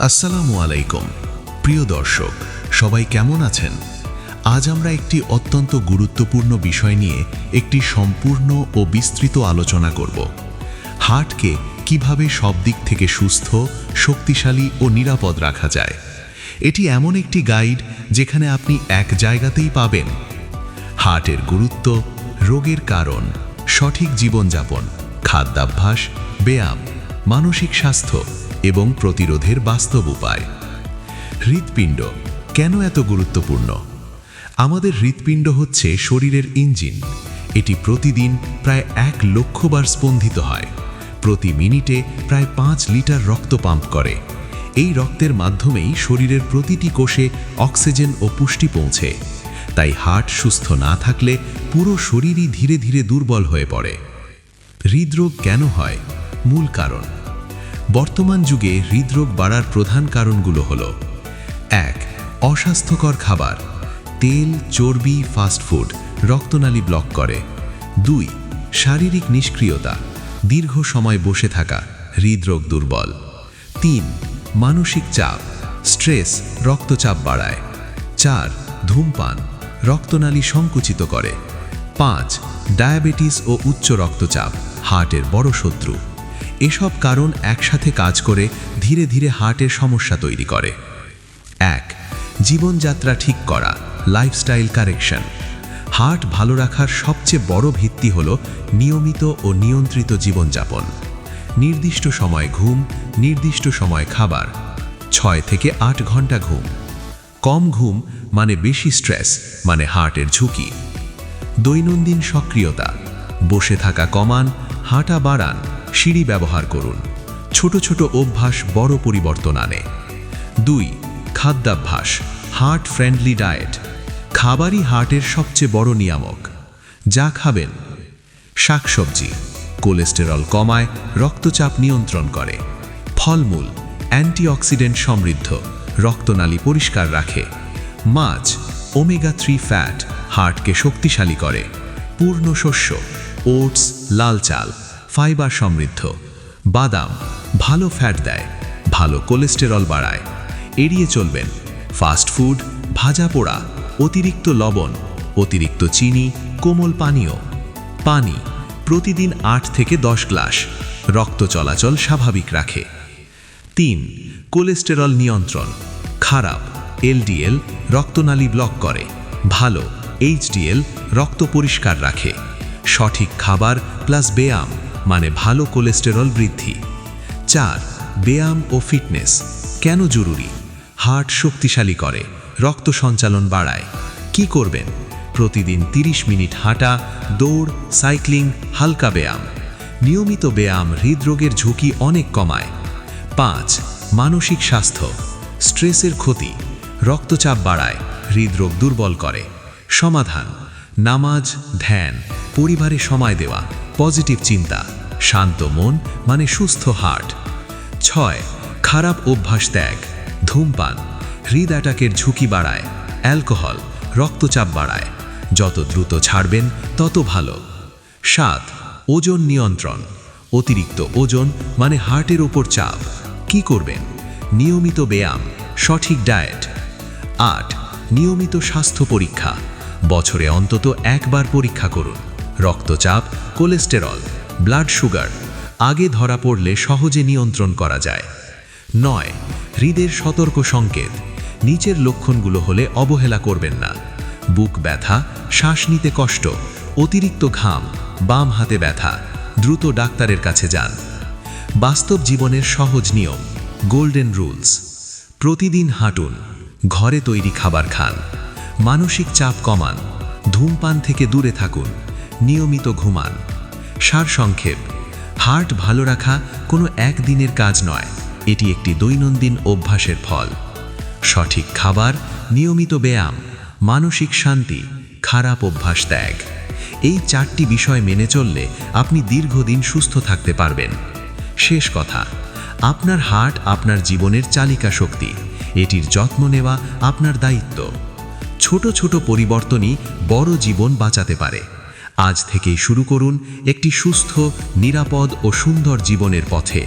আসসালামু আলাইকুম প্রিয় দর্শক, সবাই কেমন আছেন? আজ আমরা একটি অত্যন্ত গুরুত্বপূর্ণ বিষয় নিয়ে একটি সম্পূর্ণ ও বিস্তৃত আলোচনা করব। হার্টকে কিভাবে সব দিক থেকে সুস্থ, শক্তিশালী ও নিরাপদ রাখা যায়। এটি এমন একটি গাইড যেখানে আপনি এক জায়গাতেই পাবেন হার্টের গুরুত্ব, রোগের কারণ, সঠিক জীবনযাপন, খাদ্যাভ্যাস, ব্যায়াম, মানসিক স্বাস্থ্য এবং প্রতিরোধের বাস্তব উপায়। হৃৎপিণ্ড কেন এত গুরুত্বপূর্ণ? আমাদের হৃৎপিণ্ড হচ্ছে শরীরের ইঞ্জিন। এটি প্রতিদিন প্রায় 1 লক্ষ বার স্পন্দিত হয়। প্রতি মিনিটে প্রায় 5 লিটার রক্ত পাম্প করে। এই রক্তের মাধ্যমেই শরীরের প্রতিটি কোষে অক্সিজেন ও পুষ্টি পৌঁছে। তাই হার্ট সুস্থ না থাকলে পুরো শরীরই ধীরে ধীরে দুর্বল হয়ে পড়ে। হৃদরোগ কেন হয়? মূল কারণ। বর্তমান যুগে হৃদরোগ বাড়ার প্রধান কারণগুলো হল: 1. অস্বাস্থ্যকর খাবার, তেল, চর্বি, ফাস্টফুড রক্তনালী ব্লক করে। 2. শারীরিক নিষ্ক্রিয়তা, দীর্ঘ সময় বসে থাকা, হৃদরোগ দুর্বল। 3. মানসিক চাপ, স্ট্রেস রক্তচাপ বাড়ায়। 4. ধূমপান, রক্তনালী সংকুচিত করে। 5. ডায়াবেটিস ও উচ্চ রক্তচাপ, হার্টের বড় শত্রু। এসব কারণ একসাথে কাজ করে ধীরে ধীরে হার্টের সমস্যা তৈরি করে। 1. জীবনযাত্রা ঠিক করা, লাইফস্টাইল কারেকশন। হার্ট ভালো রাখার সবচেয়ে বড় ভিত্তি হল নিয়মিত ও নিয়ন্ত্রিত জীবনযাপন। নির্দিষ্ট সময় ঘুম, নির্দিষ্ট সময় খাবার, 6 থেকে 8 ঘন্টা ঘুম। কম ঘুম মানে বেশি স্ট্রেস, মানে হার্টের ঝুঁকি। দৈনন্দিন সক্রিয়তা, বসে থাকা কমান, হাঁটা বাড়ান, সিঁড়ি ব্যবহার করুন। ছোট ছোট অভ্যাস বড় পরিবর্তন আনে। 2. খাদ্যাভ্যাস, হার্ট ফ্রেন্ডলি ডায়েট। খাবারই হার্টের সবচেয়ে বড় নিয়ামক। যা খাবেন: শাকসবজি কোলেস্টেরল কমায়, রক্তচাপ নিয়ন্ত্রণ করে। ফলমূল অ্যান্টিঅক্সিডেন্ট সমৃদ্ধ, রক্তনালী পরিষ্কার রাখে। মাছ ওমেগা 3 ফ্যাট, হার্টকে শক্তিশালী করে। পূর্ণ শস্য ওটস, লাল চাল ফাইবার সমৃদ্ধ। বাদাম ভালো ফ্যাট দেয়, ভালো কোলেস্টেরল বাড়ায়। এড়িয়ে চলবেন ফাস্ট ফুড, ভাজা পোড়া, অতিরিক্ত লবণ, অতিরিক্ত চিনি, কোমল পানীয়। পানি প্রতিদিন 8 থেকে 10 গ্লাস, রক্ত চলাচল স্বাভাবিক রাখে। 3. কোলেস্টেরল নিয়ন্ত্রণ, খারাপ এলডিএল রক্তনালী ব্লক করে, ভালো এইচডিএল রক্ত পরিষ্কার রাখে। সঠিক খাবার প্লাস ব্যায়াম মানে ভালো কোলেস্টেরল বৃদ্ধি। 4. ব্যায়াম ও ফিটনেস কেন জরুরি? হার্ট শক্তিশালী করে, রক্ত সঞ্চালন বাড়ায়। কি করবেন? প্রতিদিন 30 মিনিট হাঁটা, দৌড়, সাইক্লিং, হালকা ব্যায়াম। নিয়মিত ব্যায়াম হৃদরোগের ঝুঁকি অনেক কমায়। 5. মানসিক স্বাস্থ্য, স্ট্রেসের ক্ষতি, রক্তচাপ বাড়ায়, হৃদরোগ দুর্বল করে। সমাধান: নামাজ, ধ্যান, পরিবারে সময় দেওয়া, পজিটিভ চিন্তা। শান্ত মন মানে সুস্থ হার্ট। 6. খারাপ অভ্যাস ত্যাগ, ধূমপান হৃদ অ্যাটাকের ঝুঁকি বাড়ায়, অ্যালকোহল রক্তচাপ বাড়ায়। যত দ্রুত ছাড়বেন তত ভালো। 7. ওজন নিয়ন্ত্রণ, অতিরিক্ত ওজন মানে হার্টের ওপর চাপ। কি করবেন? নিয়মিত ব্যায়াম, সঠিক ডায়েট। 8. নিয়মিত স্বাস্থ্য পরীক্ষা, বছরে অন্তত একবার পরীক্ষা করুন। রক্তচাপ, কোলেস্টেরল, ব্লাড সুগার আগে ধরা পড়লে সহজে নিয়ন্ত্রণ করা যায়। 9. হৃদের সতর্ক সংকেত, নিচের লক্ষণগুলো হলে অবহেলা করবেন না: বুক ব্যথা, শ্বাস নিতে কষ্ট, অতিরিক্ত ঘাম, বাম হাতে ব্যথা, দ্রুত ডাক্তারের কাছে যান। বাস্তব জীবনের সহজ নিয়ম, গোল্ডেন রুলস: প্রতিদিন হাঁটুন, ঘরে তৈরি খাবার খান, মানসিক চাপ কমান, ধূমপান থেকে দূরে থাকুন, নিয়মিত ঘুমান। সারসংক্ষেপ: হার্ট ভালো রাখা কোনো একদিনের কাজ নয়, এটি একটি দৈনন্দিন অভ্যাসের ফল। সঠিক খাবার, নিয়মিত ব্যায়াম, মানসিক শান্তি, খারাপ অভ্যাস ত্যাগ, এই 4টি বিষয় মেনে চললে আপনি দীর্ঘদিন সুস্থ থাকতে পারবেন। শেষ কথা: আপনার হার্ট আপনার জীবনের চালিকা শক্তি, এটির যত্ন নেওয়া আপনার দায়িত্ব। ছোট ছোট পরিবর্তনই বড় জীবন বাঁচাতে পারে। আজ থেকেই শুরু করুন একটি সুস্থ, নিরাপদ ও সুন্দর জীবনের পথে।